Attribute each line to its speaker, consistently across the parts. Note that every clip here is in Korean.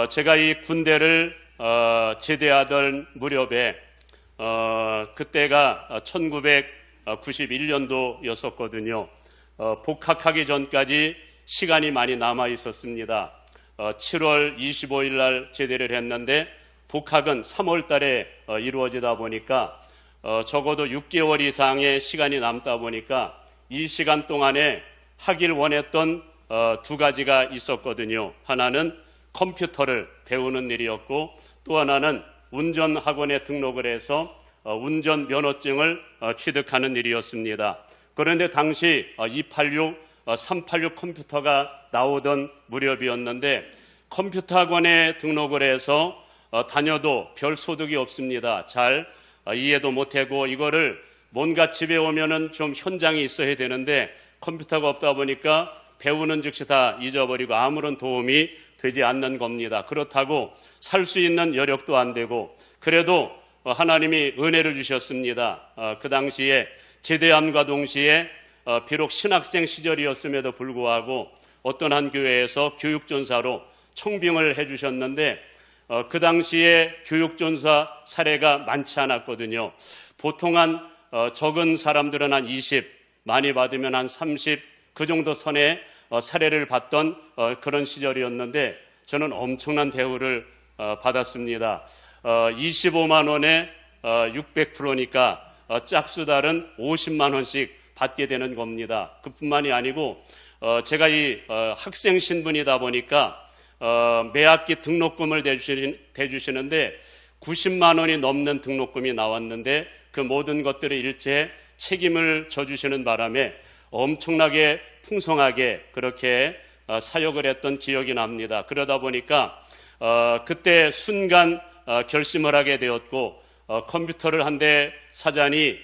Speaker 1: 제가 이 군대를 제대하던 무렵에 그때가 1991년도였었거든요. 복학하기 전까지 시간이 많이 남아 있었습니다. 7월 25일 날 제대를 했는데 복학은 3월 달에 이루어지다 보니까 적어도 6개월 이상의 시간이 남다 보니까 이 시간 동안에 하길 원했던 두 가지가 있었거든요. 하나는 컴퓨터를 배우는 일이었고 또 하나는 운전학원에 등록을 해서 운전면허증을 취득하는 일이었습니다. 그런데 당시 286, 386 컴퓨터가 나오던 무렵이었는데 컴퓨터 학원에 등록을 해서 다녀도 별 소득이 없습니다. 잘 이해도 못하고 이거를 뭔가 집에 오면은 좀 현장이 있어야 되는데 컴퓨터가 없다 보니까 배우는 즉시 다 잊어버리고 아무런 도움이 되지 않는 겁니다. 그렇다고 살 수 있는 여력도 안 되고 그래도 하나님이 은혜를 주셨습니다. 그 당시에 제대함과 동시에 비록 신학생 시절이었음에도 불구하고 어떤 한 교회에서 교육전사로 청빙을 해주셨는데 그 당시에 교육전사 사례가 많지 않았거든요. 보통 적은 사람들은 한 20, 많이 받으면 한 30, 그 정도 선의 사례를 받던 그런 시절이었는데 저는 엄청난 대우를 받았습니다. 25만 원에 600%니까 짝수달은 50만 원씩 받게 되는 겁니다. 그뿐만이 아니고 제가 이 학생 신분이다 보니까 매 학기 등록금을 대주시는데 90만 원이 넘는 등록금이 나왔는데 그 모든 것들을 일체 책임을 져주시는 바람에 엄청나게 풍성하게 그렇게 사역을 했던 기억이 납니다. 그러다 보니까 그때 순간 결심을 하게 되었고 컴퓨터를 한 대 사자니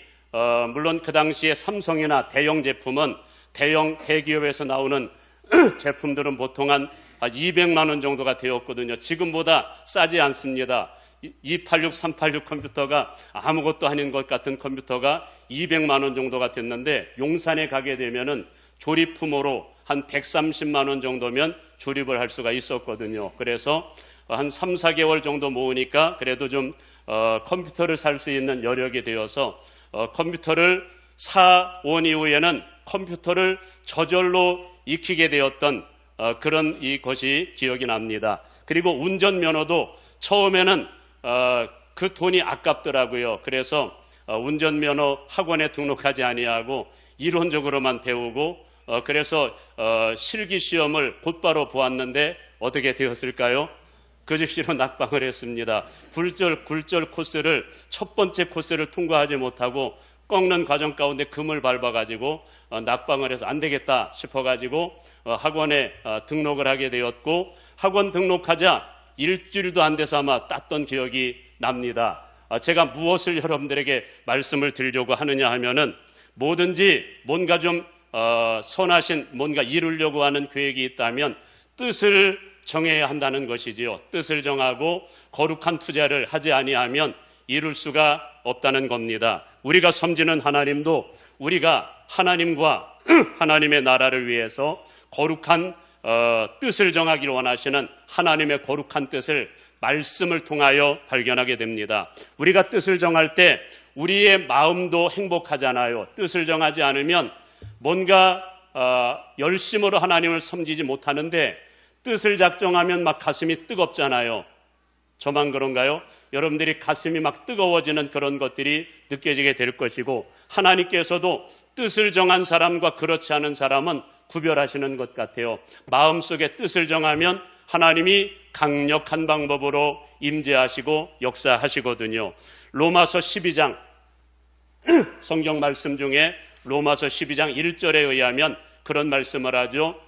Speaker 1: 물론 그 당시에 삼성이나 대형 제품은 대형 대기업에서 나오는 제품들은 보통 한 200만 원 정도가 되었거든요. 지금보다 싸지 않습니다. 286, 386 컴퓨터가 아무것도 아닌 것 같은 컴퓨터가 200만 원 정도가 됐는데 용산에 가게 되면은 조립품으로 한 130만 원 정도면 조립을 할 수가 있었거든요. 그래서 한 3, 4개월 정도 모으니까 그래도 좀 컴퓨터를 살 수 있는 여력이 되어서 컴퓨터를 사온 이후에는 컴퓨터를 저절로 익히게 되었던 그런 것이 기억이 납니다. 그리고 운전면허도 처음에는 그 돈이 아깝더라고요. 그래서 운전면허 학원에 등록하지 아니하고 이론적으로만 배우고 그래서 실기시험을 곧바로 보았는데 어떻게 되었을까요? 그 즉시로 낙방을 했습니다. 굴절 코스를 첫 번째 코스를 통과하지 못하고 꺾는 과정 가운데 금을 밟아가지고 낙방을 해서 안 되겠다 싶어가지고 학원에 등록을 하게 되었고 학원 등록하자 일주일도 안 돼서 아마 땄던 기억이 납니다. 제가 무엇을 여러분들에게 말씀을 드리려고 하느냐 하면은 뭐든지 뭔가 좀 선하신 뭔가 이루려고 하는 계획이 있다면 뜻을 정해야 한다는 것이지요. 뜻을 정하고 거룩한 투자를 하지 아니하면 이룰 수가 없다는 겁니다. 우리가 섬기는 하나님도 우리가 하나님과 하나님의 나라를 위해서 거룩한 뜻을 정하기를 원하시는 하나님의 거룩한 뜻을 말씀을 통하여 발견하게 됩니다. 우리가 뜻을 정할 때 우리의 마음도 행복하잖아요. 뜻을 정하지 않으면 뭔가 열심으로 하나님을 섬기지 못하는데 뜻을 작정하면 막 가슴이 뜨겁잖아요. 저만 그런가요? 여러분들이 가슴이 막 뜨거워지는 그런 것들이 느껴지게 될 것이고 하나님께서도 뜻을 정한 사람과 그렇지 않은 사람은 구별하시는 것 같아요. 마음속에 뜻을 정하면 하나님이 강력한 방법으로 임재하시고 역사하시거든요. 로마서 12장 성경 말씀 중에 로마서 12장 1절에 의하면 그런 말씀을 하죠.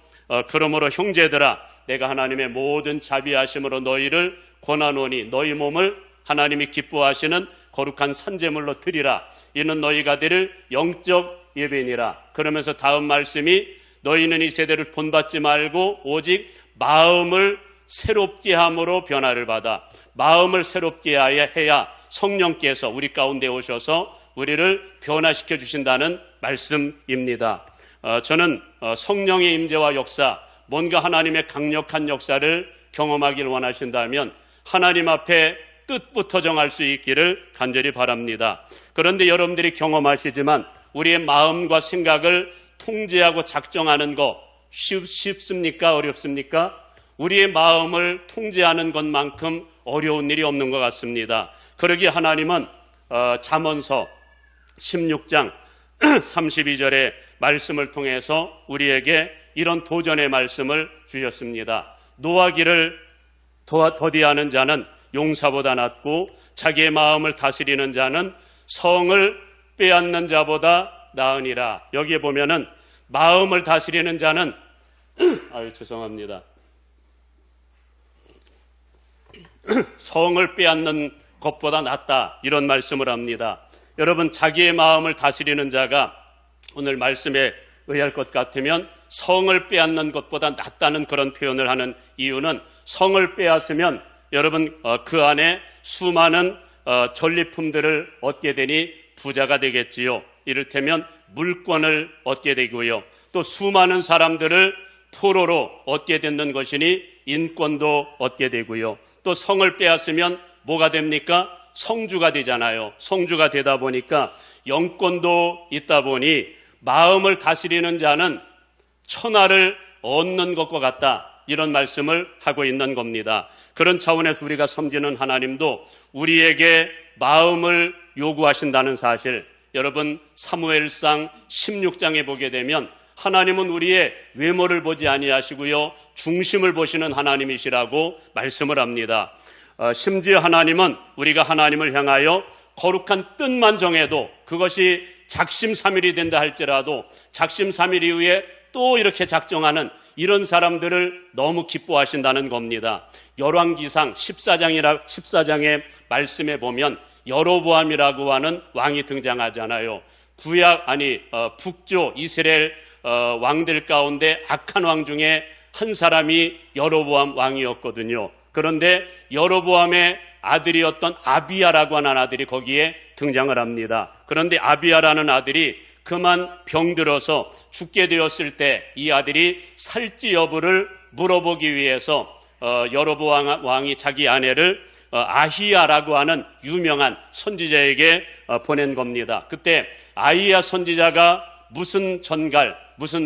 Speaker 1: 그러므로 형제들아 내가 하나님의 모든 자비하심으로 너희를 권하노니 너희 몸을 하나님이 기뻐하시는 거룩한 산제물로 드리라. 이는 너희가 드릴 영적 예배니라. 그러면서 다음 말씀이 너희는 이 세대를 본받지 말고 오직 마음을 새롭게 함으로 변화를 받아. 마음을 새롭게 해야 성령께서 우리 가운데 오셔서 우리를 변화시켜 주신다는 말씀입니다. 저는 성령의 임재와 역사, 뭔가 하나님의 강력한 역사를 경험하길 원하신다면 하나님 앞에 뜻부터 정할 수 있기를 간절히 바랍니다. 그런데 여러분들이 경험하시지만 우리의 마음과 생각을 통제하고 작정하는 거 쉽습니까? 어렵습니까? 우리의 마음을 통제하는 것만큼 어려운 일이 없는 것 같습니다. 그러기에 하나님은 잠언서 16장 32절의 말씀을 통해서 우리에게 이런 도전의 말씀을 주셨습니다. 노하기를 더디하는 자는 용사보다 낫고 자기의 마음을 다스리는 자는 성을 빼앗는 자보다 나으니라. 여기에 보면은 마음을 다스리는 자는 죄송합니다. 성을 빼앗는 것보다 낫다, 이런 말씀을 합니다. 여러분, 자기의 마음을 다스리는 자가 오늘 말씀에 의할 것 같으면 성을 빼앗는 것보다 낫다는 그런 표현을 하는 이유는, 성을 빼앗으면 여러분 그 안에 수많은 전리품들을 얻게 되니 부자가 되겠지요. 이를테면 물권을 얻게 되고요, 또 수많은 사람들을 포로로 얻게 되는 것이니 인권도 얻게 되고요, 또 성을 빼앗으면 뭐가 됩니까? 성주가 되잖아요. 성주가 되다 보니까 영권도 있다 보니 마음을 다스리는 자는 천하를 얻는 것과 같다, 이런 말씀을 하고 있는 겁니다. 그런 차원에서 우리가 섬기는 하나님도 우리에게 마음을 요구하신다는 사실, 여러분 사무엘상 16장에 보게 되면 하나님은 우리의 외모를 보지 아니하시고요, 중심을 보시는 하나님이시라고 말씀을 합니다. 심지어 하나님은 우리가 하나님을 향하여 거룩한 뜻만 정해도 그것이 작심삼일이 된다 할지라도 작심삼일 이후에 또 이렇게 작정하는 이런 사람들을 너무 기뻐하신다는 겁니다. 열왕기상 14장의 말씀에 보면 여로보암이라고 하는 왕이 등장하잖아요. 북조 이스라엘 왕들 가운데 악한 왕 중에 한 사람이 여로보암 왕이었거든요. 그런데 여로보암의 아들이었던 아비야라고 하는 아들이 거기에 등장을 합니다. 그런데 아비야라는 아들이 그만 병들어서 죽게 되었을 때 이 아들이 살지 여부를 물어보기 위해서 여로보암 왕이 자기 아내를 아히야라고 하는 유명한 선지자에게 보낸 겁니다. 그때 아히야 선지자가 무슨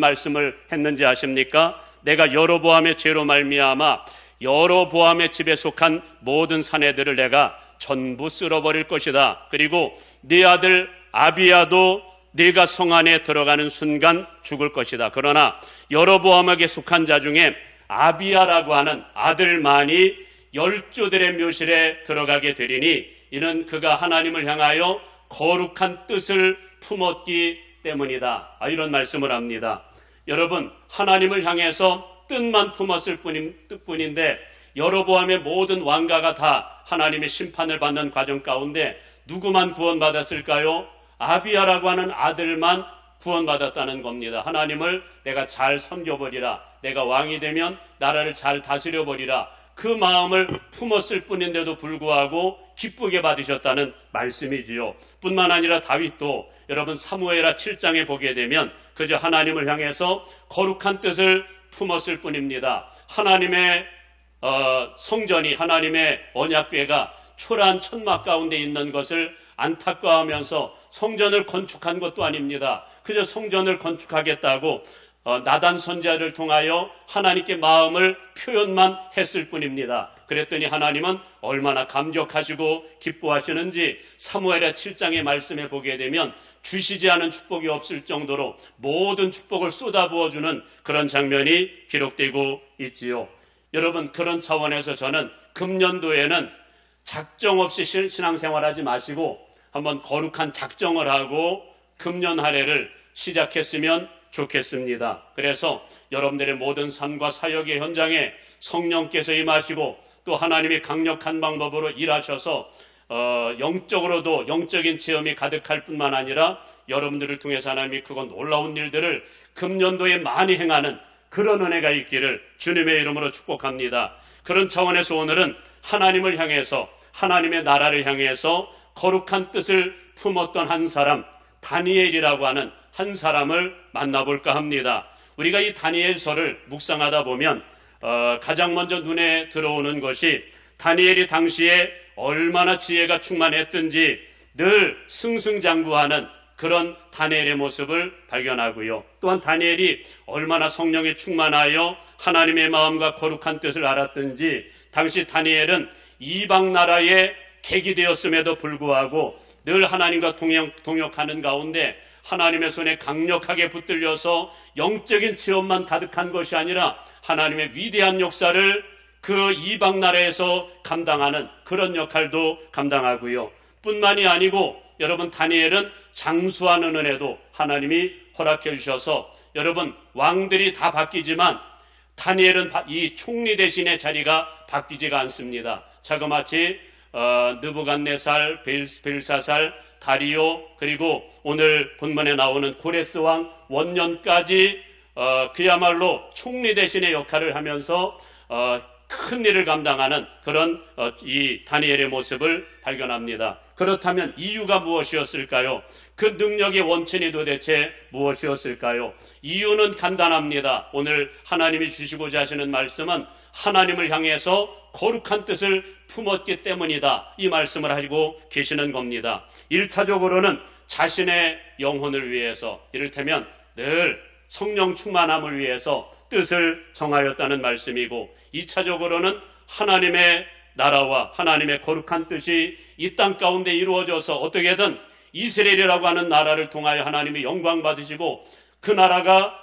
Speaker 1: 말씀을 했는지 아십니까? 내가 여로보암의 죄로 말미암아 여로보암의 집에 속한 모든 사내들을 내가 전부 쓸어버릴 것이다. 그리고 네 아들 아비야도 네가 성 안에 들어가는 순간 죽을 것이다. 그러나 여로보암에게 속한 자 중에 아비야라고 하는 아들만이 열조들의 묘실에 들어가게 되리니 이는 그가 하나님을 향하여 거룩한 뜻을 품었기 때문이다. 이런 말씀을 합니다. 여러분, 하나님을 향해서 뜻만 품었을 뿐인데 여로보암의 모든 왕가가 다 하나님의 심판을 받는 과정 가운데 누구만 구원받았을까요? 아비야라고 하는 아들만 구원받았다는 겁니다. 하나님을 내가 잘 섬겨버리라, 내가 왕이 되면 나라를 잘 다스려버리라, 그 마음을 품었을 뿐인데도 불구하고 기쁘게 받으셨다는 말씀이지요. 뿐만 아니라 다윗도 여러분 사무엘하 7장에 보게 되면 그저 하나님을 향해서 거룩한 뜻을 품었을 뿐입니다. 하나님의 성전이, 하나님의 언약궤가 초라한 천막 가운데 있는 것을 안타까워하면서 성전을 건축한 것도 아닙니다. 그저 성전을 건축하겠다고 나단 선지자를 통하여 하나님께 마음을 표현만 했을 뿐입니다. 그랬더니 하나님은 얼마나 감격하시고 기뻐하시는지 사무엘하 7장의 말씀에 보게 되면 주시지 않은 축복이 없을 정도로 모든 축복을 쏟아부어주는 그런 장면이 기록되고 있지요. 여러분, 그런 차원에서 저는 금년도에는 작정 없이 신앙생활하지 마시고 한번 거룩한 작정을 하고 금년 한 해를 시작했으면 좋겠습니다. 그래서 여러분들의 모든 삶과 사역의 현장에 성령께서 임하시고 또 하나님이 강력한 방법으로 일하셔서 영적으로도 영적인 체험이 가득할 뿐만 아니라 여러분들을 통해서 하나님이 그건 놀라운 일들을 금년도에 많이 행하는 그런 은혜가 있기를 주님의 이름으로 축복합니다. 그런 차원에서 오늘은 하나님을 향해서, 하나님의 나라를 향해서 거룩한 뜻을 품었던 한 사람, 다니엘이라고 하는 한 사람을 만나볼까 합니다. 우리가 이 다니엘서를 묵상하다 보면 가장 먼저 눈에 들어오는 것이 다니엘이 당시에 얼마나 지혜가 충만했든지 늘 승승장구하는 그런 다니엘의 모습을 발견하고요. 또한 다니엘이 얼마나 성령에 충만하여 하나님의 마음과 거룩한 뜻을 알았든지 당시 다니엘은 이방 나라의 객이 되었음에도 불구하고 늘 하나님과 동역하는 가운데 하나님의 손에 강력하게 붙들려서 영적인 체험만 가득한 것이 아니라 하나님의 위대한 역사를 그 이방 나라에서 감당하는 그런 역할도 감당하고요. 뿐만이 아니고 여러분, 다니엘은 장수하는 은혜도 하나님이 허락해 주셔서 여러분, 왕들이 다 바뀌지만 다니엘은 이 총리 대신의 자리가 바뀌지가 않습니다. 자그마치 느부갓네살, 벨사살, 다리오, 그리고 오늘 본문에 나오는 고레스 왕 원년까지 그야말로 총리 대신의 역할을 하면서 큰 일을 감당하는 그런 이 다니엘의 모습을 발견합니다. 그렇다면 이유가 무엇이었을까요? 그 능력의 원천이 도대체 무엇이었을까요? 이유는 간단합니다. 오늘 하나님이 주시고자 하시는 말씀은 하나님을 향해서 거룩한 뜻을 품었기 때문이다, 이 말씀을 하시고 계시는 겁니다. 1차적으로는 자신의 영혼을 위해서, 이를테면 늘 성령 충만함을 위해서 뜻을 정하였다는 말씀이고, 2차적으로는 하나님의 나라와 하나님의 거룩한 뜻이 이 땅 가운데 이루어져서 어떻게든 이스라엘이라고 하는 나라를 통하여 하나님이 영광 받으시고 그 나라가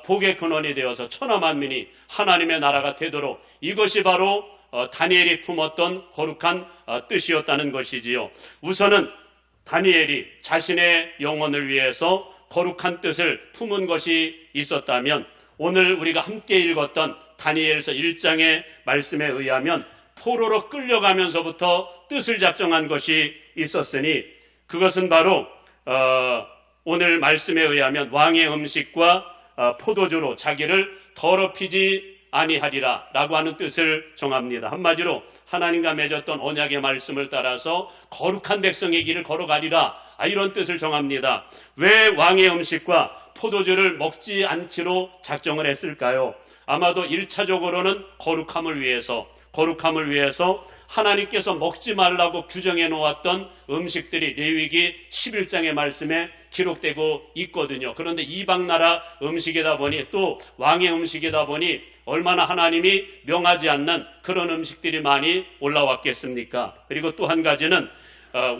Speaker 1: 복의 근원이 되어서 천하만민이 하나님의 나라가 되도록, 이것이 바로 다니엘이 품었던 거룩한 뜻이었다는 것이지요. 우선은 다니엘이 자신의 영혼을 위해서 거룩한 뜻을 품은 것이 있었다면, 오늘 우리가 함께 읽었던 다니엘서 1장의 말씀에 의하면 포로로 끌려가면서부터 뜻을 작정한 것이 있었으니, 그것은 바로 오늘 말씀에 의하면 왕의 음식과 포도주로 자기를 더럽히지 아니하리라 라고 하는 뜻을 정합니다. 한마디로 하나님과 맺었던 언약의 말씀을 따라서 거룩한 백성의 길을 걸어가리라, 이런 뜻을 정합니다. 왜 왕의 음식과 포도주를 먹지 않기로 작정을 했을까요? 아마도 1차적으로는 거룩함을 위해서 하나님께서 먹지 말라고 규정해 놓았던 음식들이 레위기 11장의 말씀에 기록되고 있거든요. 그런데 이방 나라 음식이다 보니, 또 왕의 음식이다 보니 얼마나 하나님이 명하지 않는 그런 음식들이 많이 올라왔겠습니까? 그리고 또 한 가지는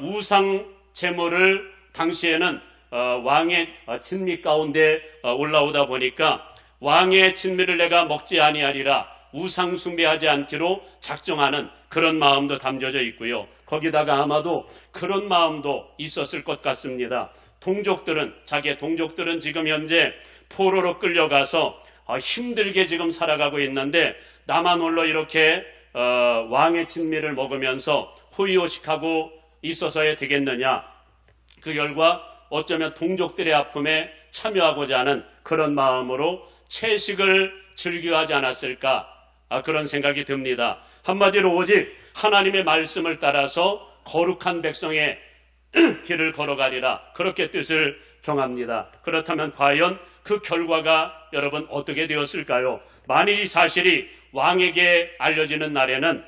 Speaker 1: 우상 제물을 당시에는 왕의 진미 가운데 올라오다 보니까 왕의 진미를 내가 먹지 아니하리라, 우상 숭배하지 않기로 작정하는 그런 마음도 담겨져 있고요. 거기다가 아마도 그런 마음도 있었을 것 같습니다. 자기의 동족들은 지금 현재 포로로 끌려가서 힘들게 지금 살아가고 있는데 나만 홀로 이렇게 왕의 진미를 먹으면서 호의호식하고 있어서야 되겠느냐. 그 결과 어쩌면 동족들의 아픔에 참여하고자 하는 그런 마음으로 채식을 즐겨하지 않았을까, 그런 생각이 듭니다. 한마디로 오직 하나님의 말씀을 따라서 거룩한 백성의 길을 걸어가리라, 그렇게 뜻을 정합니다. 그렇다면 과연 그 결과가 여러분 어떻게 되었을까요? 만일 이 사실이 왕에게 알려지는 날에는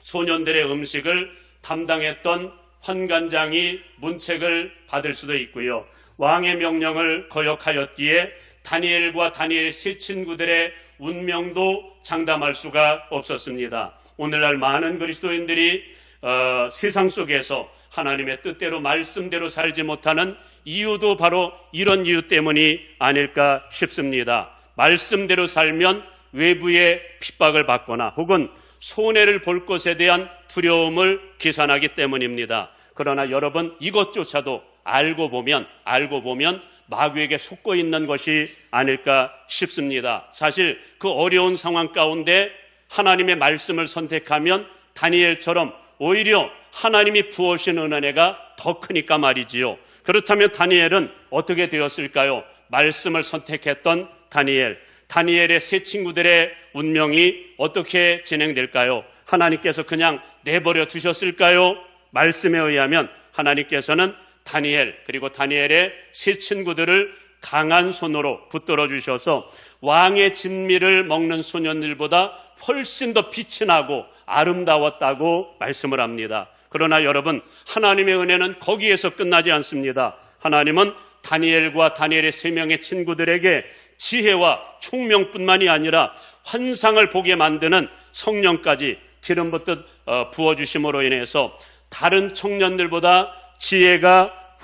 Speaker 1: 소년들의 음식을 담당했던 환관장이 문책을 받을 수도 있고요. 왕의 명령을 거역하였기에 다니엘과 다니엘의 세 친구들의 운명도 장담할 수가 없었습니다. 오늘날 많은 그리스도인들이 세상 속에서 하나님의 뜻대로 말씀대로 살지 못하는 이유도 바로 이런 이유 때문이 아닐까 싶습니다. 말씀대로 살면 외부의 핍박을 받거나 혹은 손해를 볼 것에 대한 두려움을 계산하기 때문입니다. 그러나 여러분, 이것조차도 알고 보면 마귀에게 속고 있는 것이 아닐까 싶습니다. 사실 그 어려운 상황 가운데 하나님의 말씀을 선택하면 다니엘처럼 오히려 하나님이 부어주신 은혜가 더 크니까 말이지요. 그렇다면 다니엘은 어떻게 되었을까요? 말씀을 선택했던 다니엘의 세 친구들의 운명이 어떻게 진행될까요? 하나님께서 그냥 내버려 두셨을까요? 말씀에 의하면 하나님께서는 다니엘 그리고 다니엘의 세 친구들을 강한 손으로 붙들어 주셔서 왕의 진미를 먹는 소년들보다 훨씬 더 빛이 나고 아름다웠다고 말씀을 합니다. 그러나 여러분, 하나님의 은혜는 거기에서 끝나지 않습니다. 하나님은 다니엘과 다니엘의 3명의 친구들에게 지혜와 총명뿐만이 아니라 환상을 보게 만드는 성령까지 기름 붓듯 부어주심으로 인해서 다른 청년들보다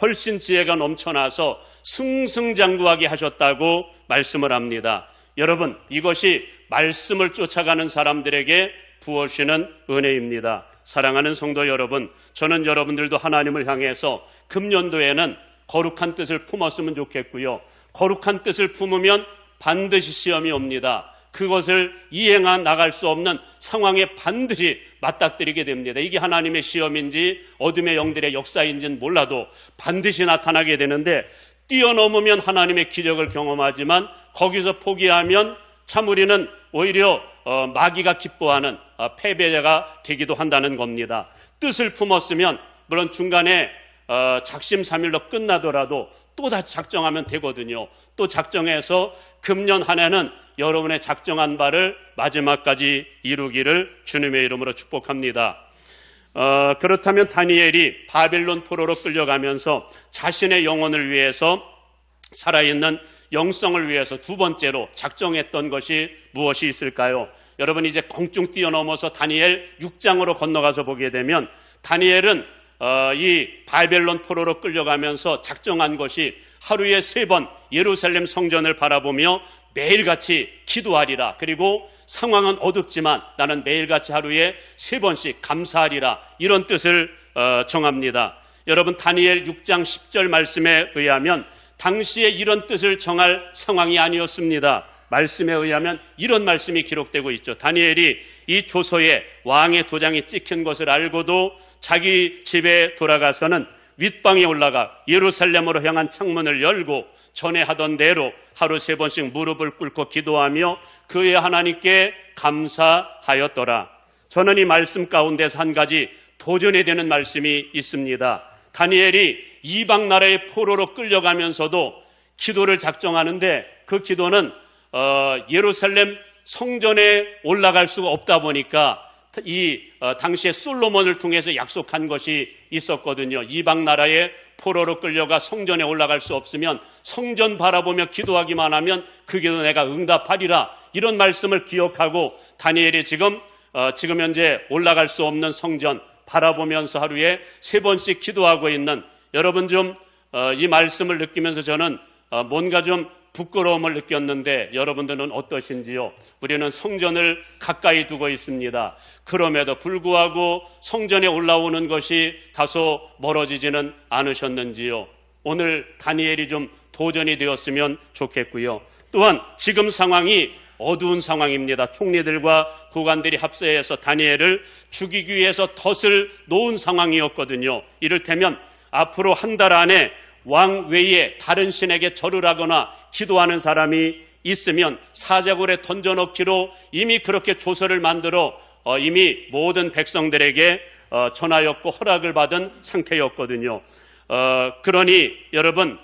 Speaker 1: 훨씬 지혜가 넘쳐나서 승승장구하게 하셨다고 말씀을 합니다. 여러분, 이것이 말씀을 쫓아가는 사람들에게 부어주시는 은혜입니다. 사랑하는 성도 여러분, 저는 여러분들도 하나님을 향해서 금년도에는 거룩한 뜻을 품었으면 좋겠고요. 거룩한 뜻을 품으면 반드시 시험이 옵니다. 그것을 이행해 나갈 수 없는 상황에 반드시 맞닥뜨리게 됩니다. 이게 하나님의 시험인지 어둠의 영들의 역사인지는 몰라도 반드시 나타나게 되는데, 뛰어넘으면 하나님의 기적을 경험하지만 거기서 포기하면 참 우리는 오히려 마귀가 기뻐하는 패배자가 되기도 한다는 겁니다. 뜻을 품었으면 물론 중간에 작심삼일로 끝나더라도 또 다시 작정하면 되거든요. 또 작정해서 금년 한 해는 여러분의 작정한 바를 마지막까지 이루기를 주님의 이름으로 축복합니다. 그렇다면 다니엘이 바벨론 포로로 끌려가면서 자신의 영혼을 위해서, 살아있는 영성을 위해서 두 번째로 작정했던 것이 무엇이 있을까요? 여러분, 이제 껑충 뛰어넘어서 다니엘 6장으로 건너가서 보게 되면 다니엘은 이 바벨론 포로로 끌려가면서 작정한 것이 하루에 3번 예루살렘 성전을 바라보며 매일같이 기도하리라. 그리고 상황은 어둡지만 나는 매일같이 하루에 3번씩 감사하리라. 이런 뜻을 정합니다. 여러분, 다니엘 6장 10절 말씀에 의하면 당시에 이런 뜻을 정할 상황이 아니었습니다. 말씀에 의하면 이런 말씀이 기록되고 있죠. 다니엘이 이 조서에 왕의 도장이 찍힌 것을 알고도 자기 집에 돌아가서는 윗방에 올라가 예루살렘으로 향한 창문을 열고 전에 하던 대로 하루 3번씩 무릎을 꿇고 기도하며 그의 하나님께 감사하였더라. 저는 이 말씀 가운데서 한 가지 도전이 되는 말씀이 있습니다. 다니엘이 이방 나라의 포로로 끌려가면서도 기도를 작정하는데 그 기도는 예루살렘 성전에 올라갈 수가 없다 보니까 당시에 솔로몬을 통해서 약속한 것이 있었거든요. 이방 나라의 포로로 끌려가 성전에 올라갈 수 없으면 성전 바라보며 기도하기만 하면 그 기도 내가 응답하리라. 이런 말씀을 기억하고 다니엘이 지금 현재 올라갈 수 없는 성전 바라보면서 하루에 3번씩 기도하고 있는, 여러분 좀 이 말씀을 느끼면서 저는 뭔가 좀 부끄러움을 느꼈는데 여러분들은 어떠신지요? 우리는 성전을 가까이 두고 있습니다. 그럼에도 불구하고 성전에 올라오는 것이 다소 멀어지지는 않으셨는지요? 오늘 다니엘이 좀 도전이 되었으면 좋겠고요. 또한 지금 상황이 어두운 상황입니다. 총리들과 고관들이 합세해서 다니엘을 죽이기 위해서 덫을 놓은 상황이었거든요. 이를테면 앞으로 한 달 안에 왕 외에 다른 신에게 절을 하거나 기도하는 사람이 있으면 사자굴에 던져넣기로 이미 그렇게 조서를 만들어 이미 모든 백성들에게 전하였고 허락을 받은 상태였거든요. 그러니 여러분,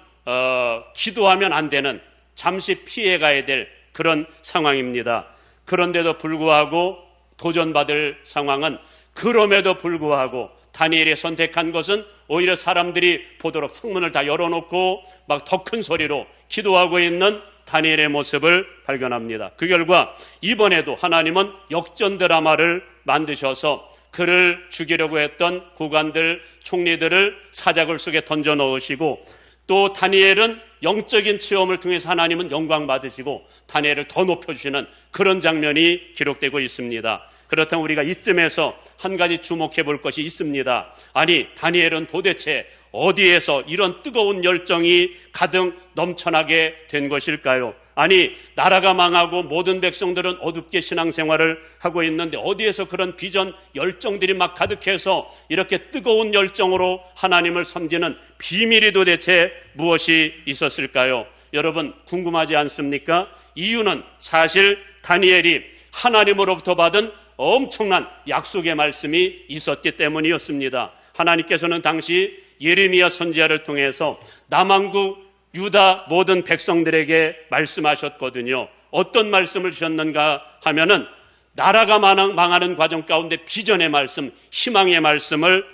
Speaker 1: 기도하면 안 되는, 잠시 피해가야 될 그런 상황입니다. 그런데도 불구하고 도전받을 상황은, 그럼에도 불구하고 다니엘이 선택한 것은 오히려 사람들이 보도록 창문을 다 열어놓고 막 더 큰 소리로 기도하고 있는 다니엘의 모습을 발견합니다. 그 결과 이번에도 하나님은 역전 드라마를 만드셔서 그를 죽이려고 했던 고관들, 총리들을 사자굴 속에 던져 넣으시고, 또 다니엘은 영적인 체험을 통해서 하나님은 영광 받으시고 다니엘을 더 높여주시는 그런 장면이 기록되고 있습니다. 그렇다면 우리가 이쯤에서 한 가지 주목해 볼 것이 있습니다. 아니, 다니엘은 도대체 어디에서 이런 뜨거운 열정이 가득 넘쳐나게 된 것일까요? 아니, 나라가 망하고 모든 백성들은 어둡게 신앙생활을 하고 있는데 어디에서 그런 비전 열정들이 막 가득해서 이렇게 뜨거운 열정으로 하나님을 섬기는 비밀이 도대체 무엇이 있었을까요? 여러분, 궁금하지 않습니까? 이유는 사실 다니엘이 하나님으로부터 받은 엄청난 약속의 말씀이 있었기 때문이었습니다. 하나님께서는 당시 예레미야 선지자를 통해서 남왕국 유다 모든 백성들에게 말씀하셨거든요. 어떤 말씀을 주셨는가 하면은 나라가 망하는 과정 가운데 비전의 말씀, 희망의 말씀을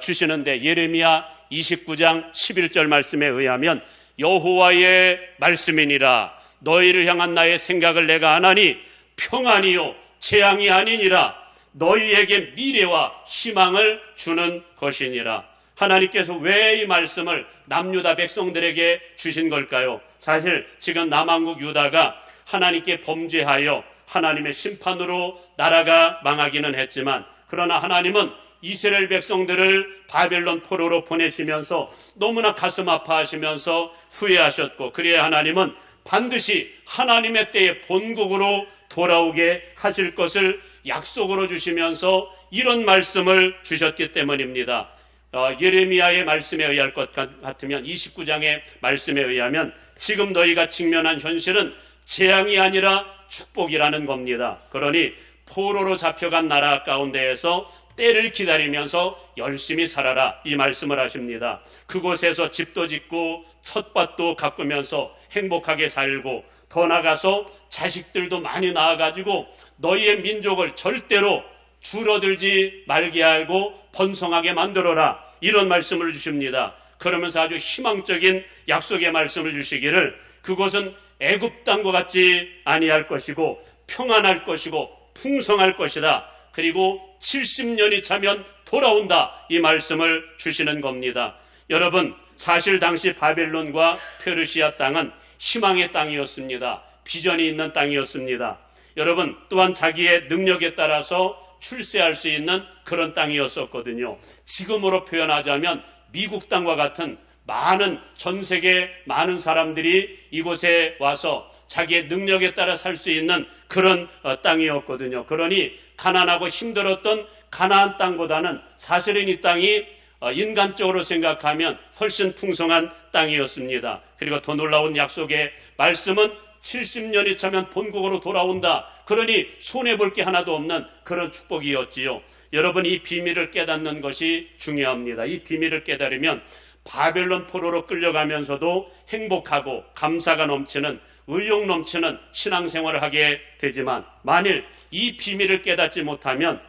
Speaker 1: 주시는데, 예레미야 29장 11절 말씀에 의하면 여호와의 말씀이니라. 너희를 향한 나의 생각을 내가 아나니 평안이요 재앙이 아니니라. 너희에게 미래와 희망을 주는 것이니라. 하나님께서 왜 이 말씀을 남유다 백성들에게 주신 걸까요? 사실 지금 남왕국 유다가 하나님께 범죄하여 하나님의 심판으로 나라가 망하기는 했지만, 그러나 하나님은 이스라엘 백성들을 바벨론 포로로 보내시면서 너무나 가슴 아파하시면서 후회하셨고, 그래야 하나님은 반드시 하나님의 때에 본국으로 돌아오게 하실 것을 약속으로 주시면서 이런 말씀을 주셨기 때문입니다. 예레미야의 말씀에 의할 것 같으면 29장의 말씀에 의하면 지금 너희가 직면한 현실은 재앙이 아니라 축복이라는 겁니다. 그러니 포로로 잡혀간 나라 가운데에서 때를 기다리면서 열심히 살아라, 이 말씀을 하십니다. 그곳에서 집도 짓고 텃밭도 가꾸면서 행복하게 살고, 더 나가서 자식들도 많이 낳아가지고 너희의 민족을 절대로 줄어들지 말게 하고 번성하게 만들어라, 이런 말씀을 주십니다. 그러면서 아주 희망적인 약속의 말씀을 주시기를, 그곳은 애굽 땅과 같지 아니할 것이고 평안할 것이고 풍성할 것이다. 그리고 70년이 차면 돌아온다, 이 말씀을 주시는 겁니다. 여러분, 사실 당시 바벨론과 페르시아 땅은 희망의 땅이었습니다. 비전이 있는 땅이었습니다. 여러분, 또한 자기의 능력에 따라서 출세할 수 있는 그런 땅이었었거든요. 지금으로 표현하자면 미국 땅과 같은 전 세계 많은 사람들이 이곳에 와서 자기의 능력에 따라 살 수 있는 그런 땅이었거든요. 그러니 가난하고 힘들었던 가나안 땅보다는 사실은 이 땅이 인간적으로 생각하면 훨씬 풍성한 땅이었습니다. 그리고 더 놀라운 약속의 말씀은 70년이 차면 본국으로 돌아온다. 그러니 손해볼 게 하나도 없는 그런 축복이었지요. 여러분, 이 비밀을 깨닫는 것이 중요합니다. 이 비밀을 깨달으면 바벨론 포로로 끌려가면서도 행복하고 감사가 넘치는, 의욕 넘치는 신앙생활을 하게 되지만, 만일 이 비밀을 깨닫지 못하면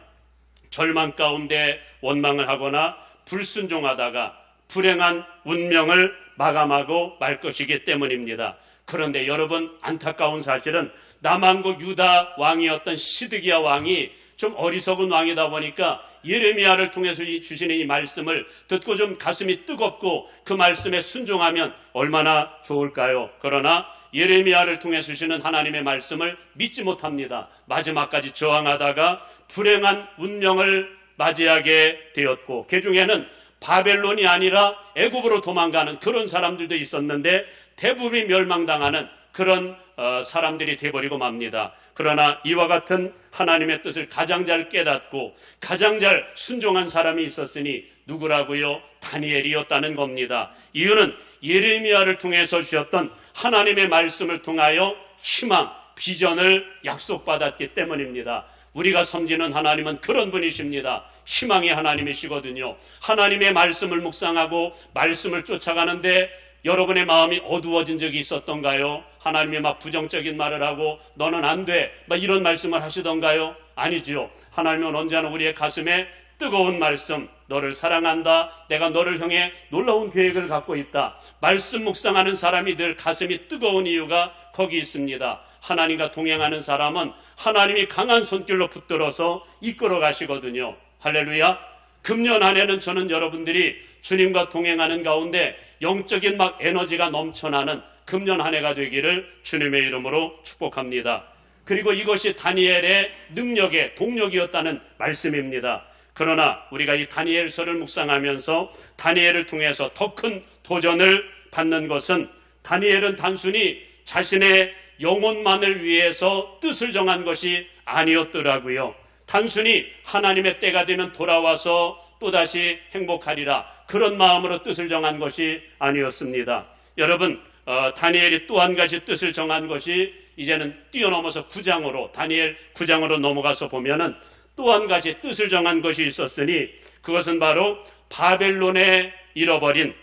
Speaker 1: 절망 가운데 원망을 하거나 불순종하다가 불행한 운명을 마감하고 말 것이기 때문입니다. 그런데 여러분, 안타까운 사실은 남왕국 유다 왕이었던 시드기야 왕이 좀 어리석은 왕이다 보니까 예레미야를 통해서 주시는 이 말씀을 듣고 좀 가슴이 뜨겁고 그 말씀에 순종하면 얼마나 좋을까요? 그러나 예레미야를 통해 주시는 하나님의 말씀을 믿지 못합니다. 마지막까지 저항하다가 불행한 운명을 맞이하게 되었고, 그 중에는 바벨론이 아니라 애굽으로 도망가는 그런 사람들도 있었는데 대부분이 멸망당하는 그런 사람들이 되어버리고 맙니다. 그러나 이와 같은 하나님의 뜻을 가장 잘 깨닫고 가장 잘 순종한 사람이 있었으니 누구라고요? 다니엘이었다는 겁니다. 이유는 예레미야를 통해서 주셨던 하나님의 말씀을 통하여 희망, 비전을 약속받았기 때문입니다. 우리가 섬기는 하나님은 그런 분이십니다. 희망의 하나님이시거든요. 하나님의 말씀을 묵상하고 말씀을 쫓아가는데 여러분의 마음이 어두워진 적이 있었던가요? 하나님이 막 부정적인 말을 하고 너는 안 돼, 막 이런 말씀을 하시던가요? 아니지요. 하나님은 언제나 우리의 가슴에 뜨거운 말씀, 너를 사랑한다, 내가 너를 향해 놀라운 계획을 갖고 있다. 말씀 묵상하는 사람이 늘 가슴이 뜨거운 이유가 거기 있습니다. 하나님과 동행하는 사람은 하나님이 강한 손길로 붙들어서 이끌어 가시거든요. 할렐루야. 금년 안에는 저는 여러분들이 주님과 동행하는 가운데 영적인 막 에너지가 넘쳐나는 금년 한 해가 되기를 주님의 이름으로 축복합니다. 그리고 이것이 다니엘의 능력의 동력이었다는 말씀입니다. 그러나 우리가 이 다니엘서를 묵상하면서 다니엘을 통해서 더 큰 도전을 받는 것은, 다니엘은 단순히 자신의 영혼만을 위해서 뜻을 정한 것이 아니었더라고요. 단순히 하나님의 때가 되면 돌아와서 또다시 행복하리라, 그런 마음으로 뜻을 정한 것이 아니었습니다. 여러분, 다니엘이 또 한 가지 뜻을 정한 것이, 이제는 뛰어넘어서 9장으로 다니엘 9장으로 넘어가서 보면은 또 한 가지 뜻을 정한 것이 있었으니, 그것은 바로 바벨론에 잃어버린,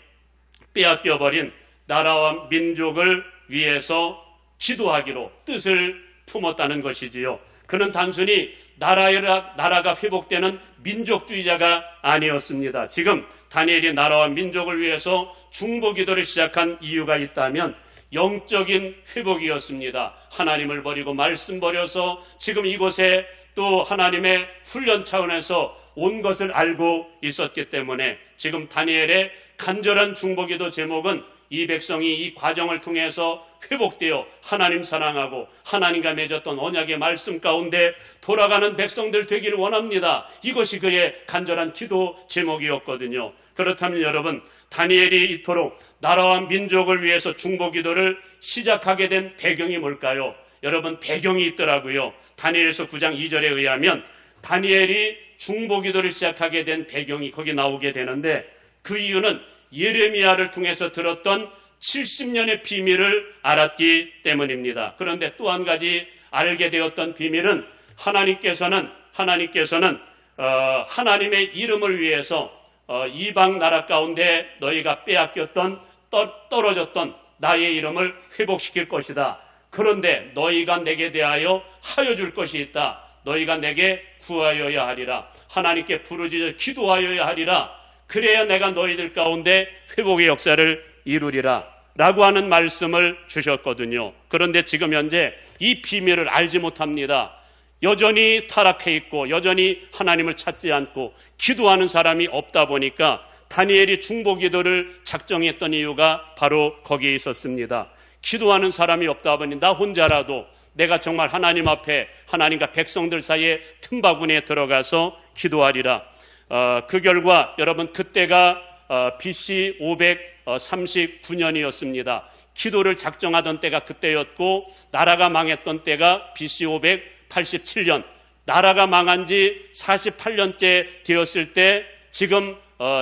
Speaker 1: 빼앗겨버린 나라와 민족을 위해서 기도하기로 뜻을 품었다는 것이지요. 그는 단순히 나라가 회복되는 민족주의자가 아니었습니다. 지금 다니엘이 나라와 민족을 위해서 중보기도를 시작한 이유가 있다면 영적인 회복이었습니다. 하나님을 버리고 말씀 버려서 지금 이곳에 또 하나님의 훈련 차원에서 온 것을 알고 있었기 때문에 지금 다니엘의 간절한 중보기도 제목은 이 백성이 이 과정을 통해서 회복되어 하나님 사랑하고 하나님과 맺었던 언약의 말씀 가운데 돌아가는 백성들 되기를 원합니다. 이것이 그의 간절한 기도 제목이었거든요. 그렇다면 여러분, 다니엘이 이토록 나라와 민족을 위해서 중보기도를 시작하게 된 배경이 뭘까요? 여러분, 배경이 있더라고요. 다니엘서 9장 2절에 의하면 다니엘이 중보기도를 시작하게 된 배경이 거기 나오게 되는데, 그 이유는 예레미야를 통해서 들었던 70년의 비밀을 알았기 때문입니다. 그런데 또 한 가지 알게 되었던 비밀은 하나님께서는 하나님의 이름을 위해서 이방 나라 가운데 너희가 빼앗겼던 떨어졌던 나의 이름을 회복시킬 것이다. 그런데 너희가 내게 대하여 하여 줄 것이 있다. 너희가 내게 구하여야 하리라. 하나님께 부르짖어 기도하여야 하리라. 그래야 내가 너희들 가운데 회복의 역사를 이루리라 라고 하는 말씀을 주셨거든요. 그런데 지금 현재 이 비밀을 알지 못합니다. 여전히 타락해 있고 여전히 하나님을 찾지 않고 기도하는 사람이 없다 보니까 다니엘이 중보기도를 작정했던 이유가 바로 거기에 있었습니다. 기도하는 사람이 없다 보니 나 혼자라도 내가 정말 하나님 앞에 하나님과 백성들 사이에 틈바구니에 들어가서 기도하리라. 그 결과 여러분, 그때가 BC 539년이었습니다. 기도를 작정하던 때가 그때였고 나라가 망했던 때가 BC 587년, 나라가 망한 지 48년째 되었을 때 지금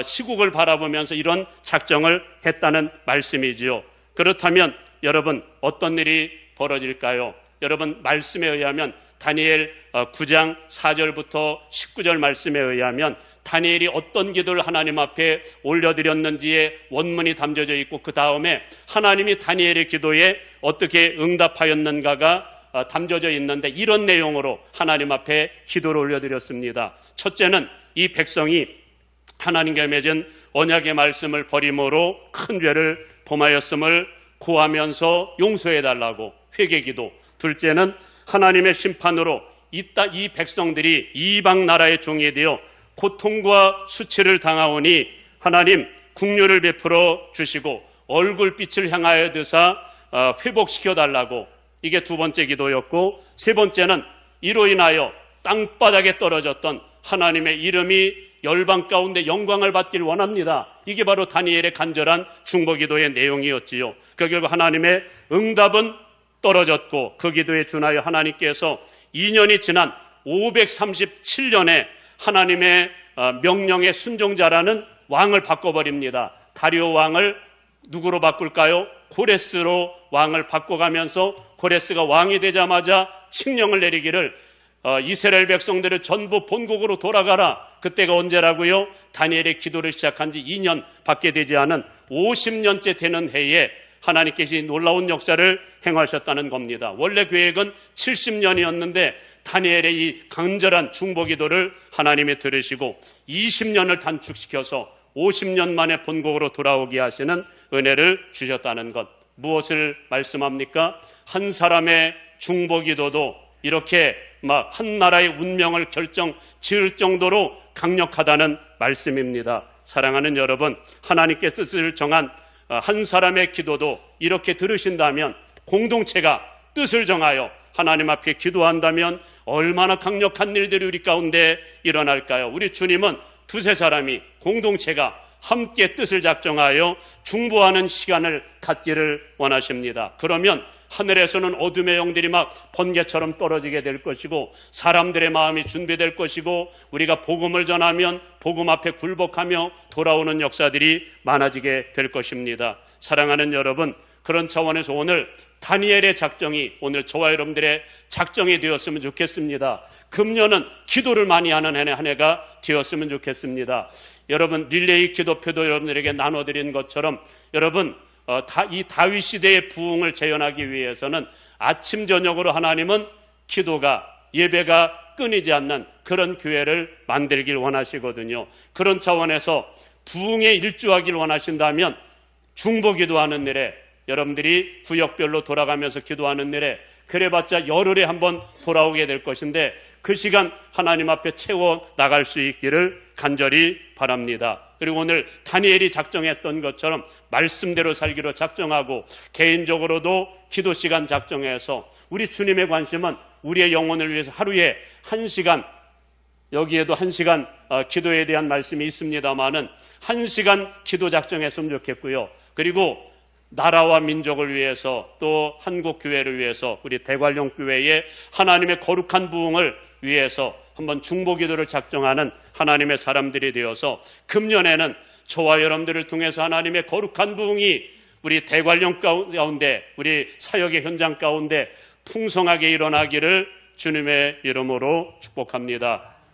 Speaker 1: 시국을 바라보면서 이런 작정을 했다는 말씀이지요. 그렇다면 여러분, 어떤 일이 벌어질까요? 여러분, 말씀에 의하면 다니엘 9장 4절부터 19절 말씀에 의하면 다니엘이 어떤 기도를 하나님 앞에 올려드렸는지의 원문이 담겨져 있고, 그 다음에 하나님이 다니엘의 기도에 어떻게 응답하였는가가 담겨져 있는데, 이런 내용으로 하나님 앞에 기도를 올려드렸습니다. 첫째는 이 백성이 하나님께 맺은 언약의 말씀을 버림으로 큰 죄를 범하였음을 고하면서 용서해달라고 회개기도. 둘째는 하나님의 심판으로 이 백성들이 이방 나라의 종이 되어 고통과 수치를 당하오니 하나님 긍휼을 베풀어 주시고 얼굴빛을 향하여 드사 회복시켜달라고. 이게 두 번째 기도였고, 세 번째는 이로 인하여 땅바닥에 떨어졌던 하나님의 이름이 열방 가운데 영광을 받기를 원합니다. 이게 바로 다니엘의 간절한 중보기도의 내용이었지요. 그 결과 하나님의 응답은 떨어졌고, 그 기도에 준하여 하나님께서 2년이 지난 537년에 하나님의 명령의 순종자라는 왕을 바꿔버립니다. 다리오 왕을 누구로 바꿀까요? 고레스로 왕을 바꿔가면서 고레스가 왕이 되자마자 칙령을 내리기를 이스라엘 백성들을 전부 본국으로 돌아가라. 그때가 언제라고요? 다니엘의 기도를 시작한 지 2년 밖에 되지 않은 50년째 되는 해에 하나님께서 놀라운 역사를 행하셨다는 겁니다. 원래 계획은 70년이었는데 다니엘의 이 간절한 중보기도를 하나님이 들으시고 20년을 단축시켜서 50년 만에 본국으로 돌아오게 하시는 은혜를 주셨다는 것. 무엇을 말씀합니까? 한 사람의 중보기도도 이렇게 막 한 나라의 운명을 결정 지을 정도로 강력하다는 말씀입니다. 사랑하는 여러분, 하나님께 뜻을 정한 한 사람의 기도도 이렇게 들으신다면, 공동체가 뜻을 정하여 하나님 앞에 기도한다면 얼마나 강력한 일들이 우리 가운데 일어날까요? 우리 주님은 두세 사람이, 공동체가 함께 뜻을 작정하여 중보하는 시간을 갖기를 원하십니다. 그러면 하늘에서는 어둠의 영들이 막 번개처럼 떨어지게 될 것이고, 사람들의 마음이 준비될 것이고, 우리가 복음을 전하면 복음 앞에 굴복하며 돌아오는 역사들이 많아지게 될 것입니다. 사랑하는 여러분, 그런 차원에서 오늘 다니엘의 작정이 오늘 저와 여러분들의 작정이 되었으면 좋겠습니다. 금년은 기도를 많이 하는 한 해가 되었으면 좋겠습니다. 여러분, 릴레이 기도표도 여러분들에게 나눠드린 것처럼 여러분 이 다윗 시대의 부흥을 재현하기 위해서는 아침 저녁으로 하나님은 기도가, 예배가 끊이지 않는 그런 교회를 만들길 원하시거든요. 그런 차원에서 부흥에 일조하길 원하신다면 중보기도하는 일에, 여러분들이 구역별로 돌아가면서 기도하는 일에 그래봤자 열흘에 한번 돌아오게 될 것인데 그 시간 하나님 앞에 채워 나갈 수 있기를 간절히 바랍니다. 그리고 오늘 다니엘이 작정했던 것처럼 말씀대로 살기로 작정하고 개인적으로도 기도 시간 작정해서 우리 주님의 관심은 우리의 영혼을 위해서 하루에 1시간, 여기에도 1시간 기도에 대한 말씀이 있습니다마는 1시간 기도 작정했으면 좋겠고요. 그리고 나라와 민족을 위해서 또 한국교회를 위해서 우리 대관령교회의 하나님의 거룩한 부흥을 위해서 한번 중보기도를 작정하는 하나님의 사람들이 되어서 금년에는 저와 여러분들을 통해서 하나님의 거룩한 부흥이 우리 대관령 가운데, 우리 사역의 현장 가운데 풍성하게 일어나기를 주님의 이름으로 축복합니다.